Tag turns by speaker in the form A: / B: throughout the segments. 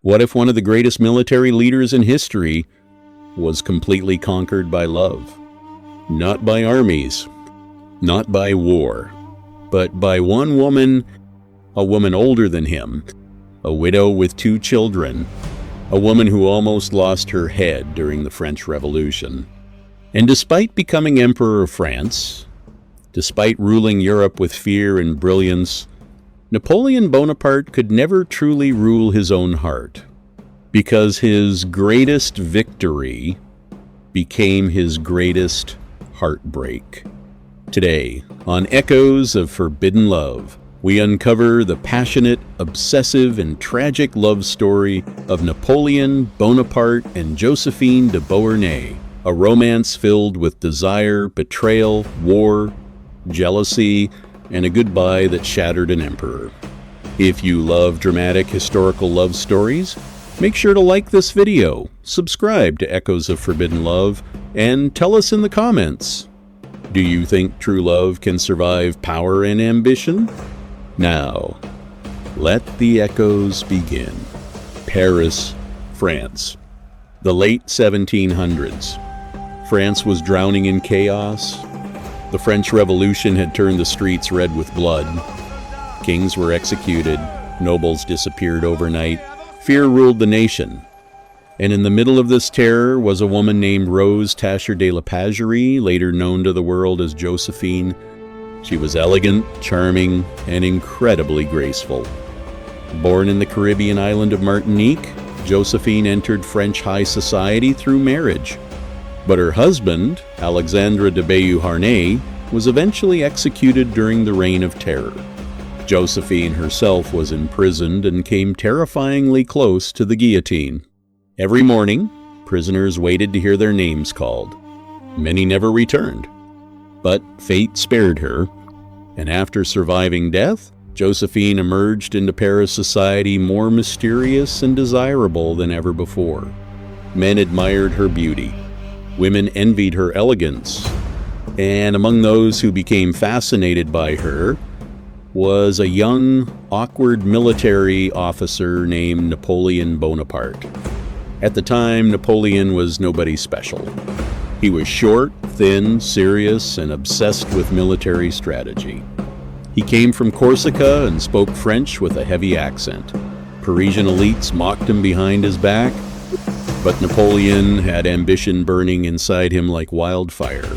A: What if one of the greatest military leaders in history was completely conquered by love? Not by armies, not by war, but by one woman, a woman older than him, a widow with 2 children, a woman who almost lost her head during the French Revolution. And despite becoming Emperor of France, despite ruling Europe with fear and brilliance, Napoleon Bonaparte could never truly rule his own heart, because his greatest victory became his greatest heartbreak. Today, on Echoes of Forbidden Love, we uncover the passionate, obsessive, and tragic love story of Napoleon Bonaparte and Josephine de Beauharnais, a romance filled with desire, betrayal, war, jealousy, and a goodbye that shattered an emperor. If you love dramatic historical love stories, make sure to like this video, subscribe to Echoes of Forbidden Love, and tell us in the comments, do you think true love can survive power and ambition? Now, let the echoes begin. Paris, France. The late 1700s. France was drowning in chaos. The French Revolution had turned the streets red with blood. Kings were executed. Nobles disappeared overnight. Fear ruled the nation. And in the middle of this terror was a woman named Rose Tascher de la Pagerie, later known to the world as Josephine. She was elegant, charming, and incredibly graceful. Born in the Caribbean island of Martinique, Josephine entered French high society through marriage. But her husband, Alexandre de Beauharnais, was eventually executed during the Reign of Terror. Josephine herself was imprisoned and came terrifyingly close to the guillotine. Every morning, prisoners waited to hear their names called. Many never returned. But fate spared her, and after surviving death, Josephine emerged into Paris society more mysterious and desirable than ever before. Men admired her beauty. Women envied her elegance. And among those who became fascinated by her was a young, awkward military officer named Napoleon Bonaparte. At the time, Napoleon was nobody special. He was short, thin, serious, and obsessed with military strategy. He came from Corsica and spoke French with a heavy accent. Parisian elites mocked him behind his back, but Napoleon had ambition burning inside him like wildfire.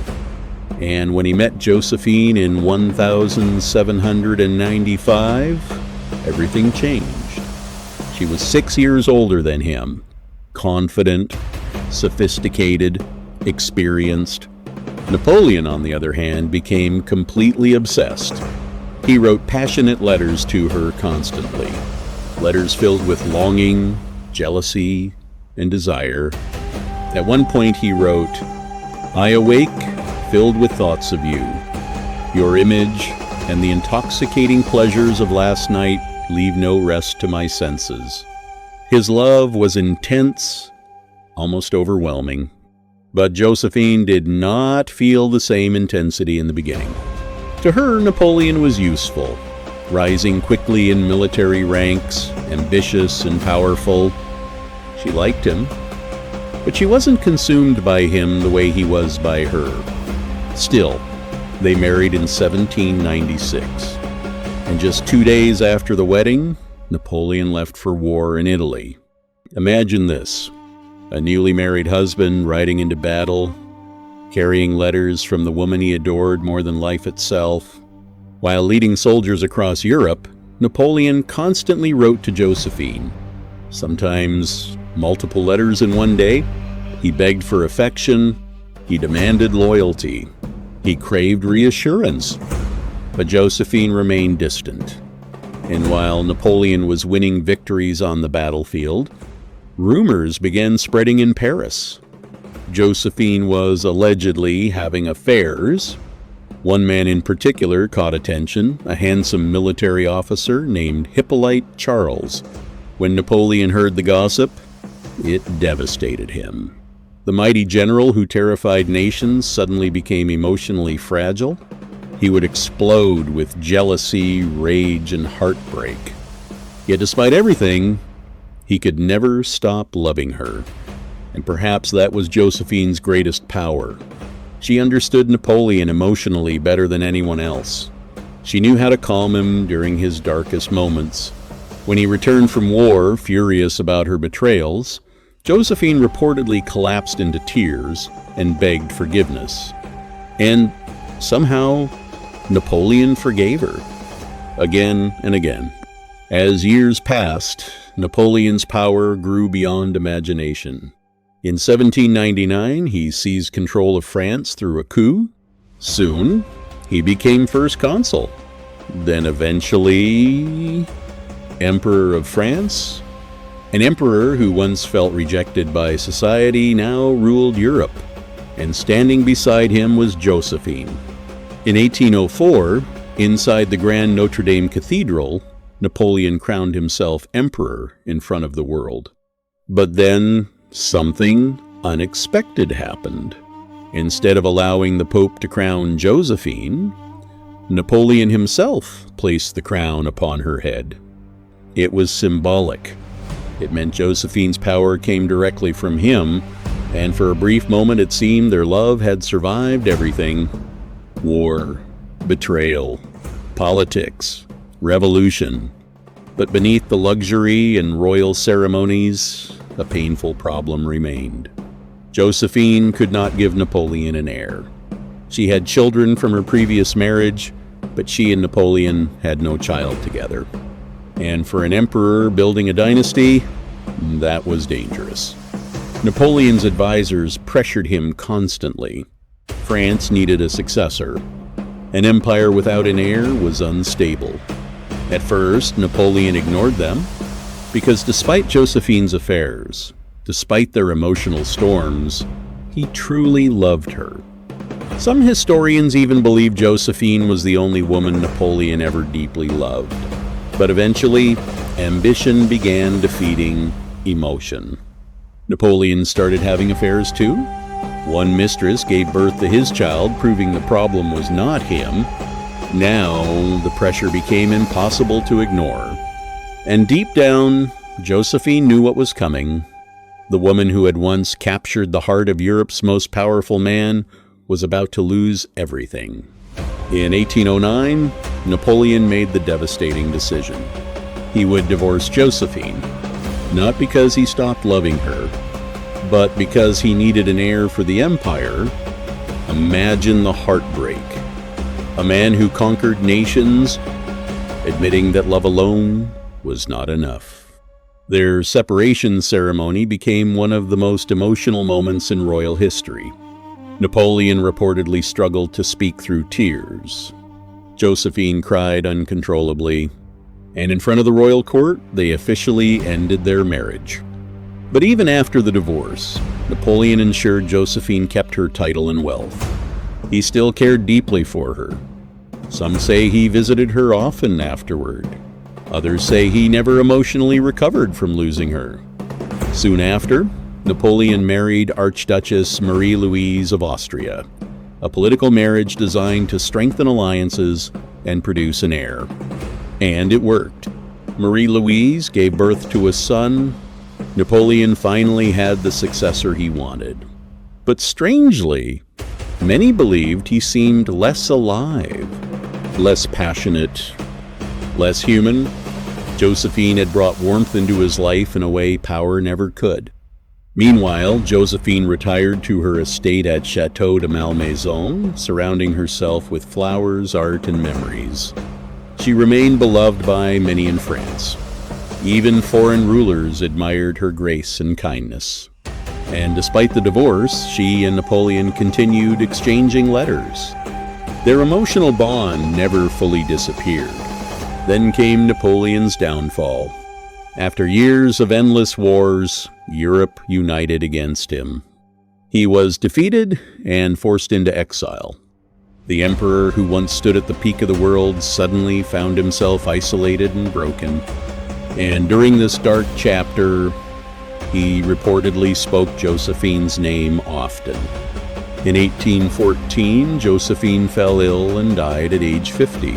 A: And when he met Josephine in 1795, everything changed. She was 6 years older than him, confident, sophisticated, experienced. Napoleon, on the other hand, became completely obsessed. He wrote passionate letters to her constantly, letters filled with longing, jealousy, and desire. At one point he wrote, "I awake filled with thoughts of you. Your image and the intoxicating pleasures of last night leave no rest to my senses." His love was intense, almost overwhelming. But Josephine did not feel the same intensity in the beginning. To her, Napoleon was useful, rising quickly in military ranks, ambitious and powerful. She liked him, but she wasn't consumed by him the way he was by her. Still, they married in 1796, and just 2 days after the wedding, Napoleon left for war in Italy. Imagine this. A newly married husband riding into battle, carrying letters from the woman he adored more than life itself. While leading soldiers across Europe, Napoleon constantly wrote to Josephine, sometimes multiple letters in one day. He begged for affection, he demanded loyalty, he craved reassurance. But Josephine remained distant. And while Napoleon was winning victories on the battlefield, rumors began spreading in Paris. Josephine was allegedly having affairs. One man in particular caught attention, a handsome military officer named Hippolyte Charles. When Napoleon heard the gossip, it devastated him. The mighty general who terrified nations suddenly became emotionally fragile. He would explode with jealousy, rage, and heartbreak. Yet despite everything, He could never stop loving her, and perhaps that was Josephine's greatest power. She understood Napoleon emotionally better than anyone else. She knew how to calm him during his darkest moments. When he returned from war, furious about her betrayals, Josephine reportedly collapsed into tears and begged forgiveness. And somehow, Napoleon forgave her, again and again. As years passed, Napoleon's power grew beyond imagination. In 1799, he seized control of France through a coup. Soon, he became first consul. Then eventually, Emperor of France. An emperor who once felt rejected by society now ruled Europe, and standing beside him was Josephine. In 1804, inside the Grand Notre Dame Cathedral, Napoleon crowned himself emperor in front of the world. But then, something unexpected happened. Instead of allowing the Pope to crown Josephine, Napoleon himself placed the crown upon her head. It was symbolic. It meant Josephine's power came directly from him, and for a brief moment it seemed their love had survived everything. War, betrayal, politics, revolution. But beneath the luxury and royal ceremonies, a painful problem remained. Josephine could not give Napoleon an heir. She had children from her previous marriage, but she and Napoleon had no child together. And for an emperor building a dynasty, that was dangerous. Napoleon's advisors pressured him constantly. France needed a successor. An empire without an heir was unstable. At first, Napoleon ignored them, because despite Josephine's affairs, despite their emotional storms, he truly loved her. Some historians even believe Josephine was the only woman Napoleon ever deeply loved. But eventually, ambition began defeating emotion. Napoleon started having affairs too. One mistress gave birth to his child, proving the problem was not him. Now, the pressure became impossible to ignore. And deep down, Josephine knew what was coming. The woman who had once captured the heart of Europe's most powerful man was about to lose everything. In 1809, Napoleon made the devastating decision. He would divorce Josephine, not because he stopped loving her, but because he needed an heir for the empire. Imagine the heartbreak. A man who conquered nations, admitting that love alone was not enough. Their separation ceremony became one of the most emotional moments in royal history. Napoleon reportedly struggled to speak through tears. Josephine cried uncontrollably, and in front of the royal court, they officially ended their marriage. But even after the divorce, Napoleon ensured Josephine kept her title and wealth. He still cared deeply for her. Some say he visited her often afterward. Others say he never emotionally recovered from losing her. Soon after, Napoleon married Archduchess Marie-Louise of Austria, a political marriage designed to strengthen alliances and produce an heir. And it worked. Marie-Louise gave birth to a son. Napoleon finally had the successor he wanted. But strangely, many believed he seemed less alive, less passionate, less human. Josephine had brought warmth into his life in a way power never could. Meanwhile, Josephine retired to her estate at Château de Malmaison, surrounding herself with flowers, art, and memories. She remained beloved by many in France. Even foreign rulers admired her grace and kindness. And despite the divorce, she and Napoleon continued exchanging letters. Their emotional bond never fully disappeared. Then came Napoleon's downfall. After years of endless wars, Europe united against him. He was defeated and forced into exile. The emperor who once stood at the peak of the world suddenly found himself isolated and broken. And during this dark chapter, he reportedly spoke Josephine's name often. In 1814, Josephine fell ill and died at age 50.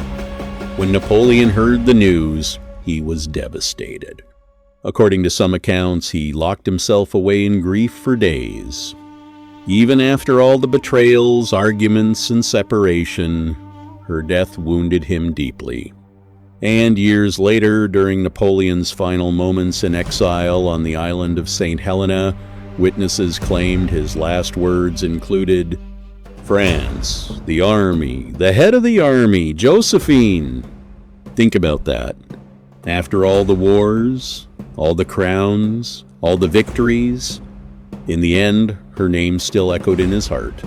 A: When Napoleon heard the news, he was devastated. According to some accounts, he locked himself away in grief for days. Even after all the betrayals, arguments, and separation, her death wounded him deeply. And years later, during Napoleon's final moments in exile on the island of St. Helena, witnesses claimed his last words included, "France, the army, the head of the army, Josephine." Think about that. After all the wars, all the crowns, all the victories, in the end, her name still echoed in his heart.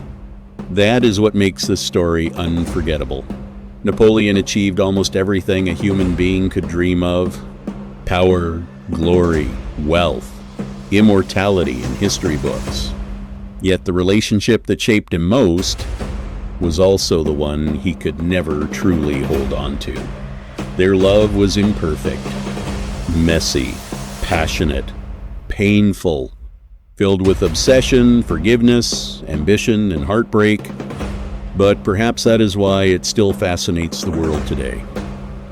A: That is what makes this story unforgettable. Napoleon achieved almost everything a human being could dream of: power, glory, wealth, immortality in history books. Yet the relationship that shaped him most was also the one he could never truly hold on to. Their love was imperfect, messy, passionate, painful, filled with obsession, forgiveness, ambition, and heartbreak. But perhaps that is why it still fascinates the world today.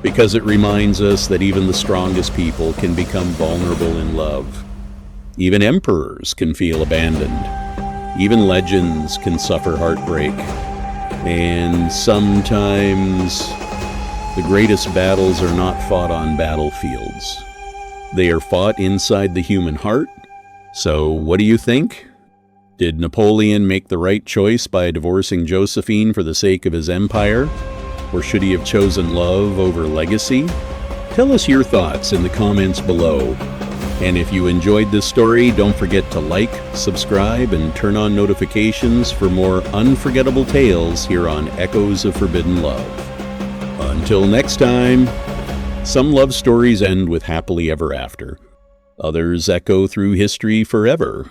A: Because it reminds us that even the strongest people can become vulnerable in love. Even emperors can feel abandoned. Even legends can suffer heartbreak. And sometimes the greatest battles are not fought on battlefields. They are fought inside the human heart. So what do you think? Did Napoleon make the right choice by divorcing Josephine for the sake of his empire? Or should he have chosen love over legacy? Tell us your thoughts in the comments below. And if you enjoyed this story, don't forget to like, subscribe, and turn on notifications for more unforgettable tales here on Echoes of Forbidden Love. Until next time, some love stories end with happily ever after. Others echo through history forever.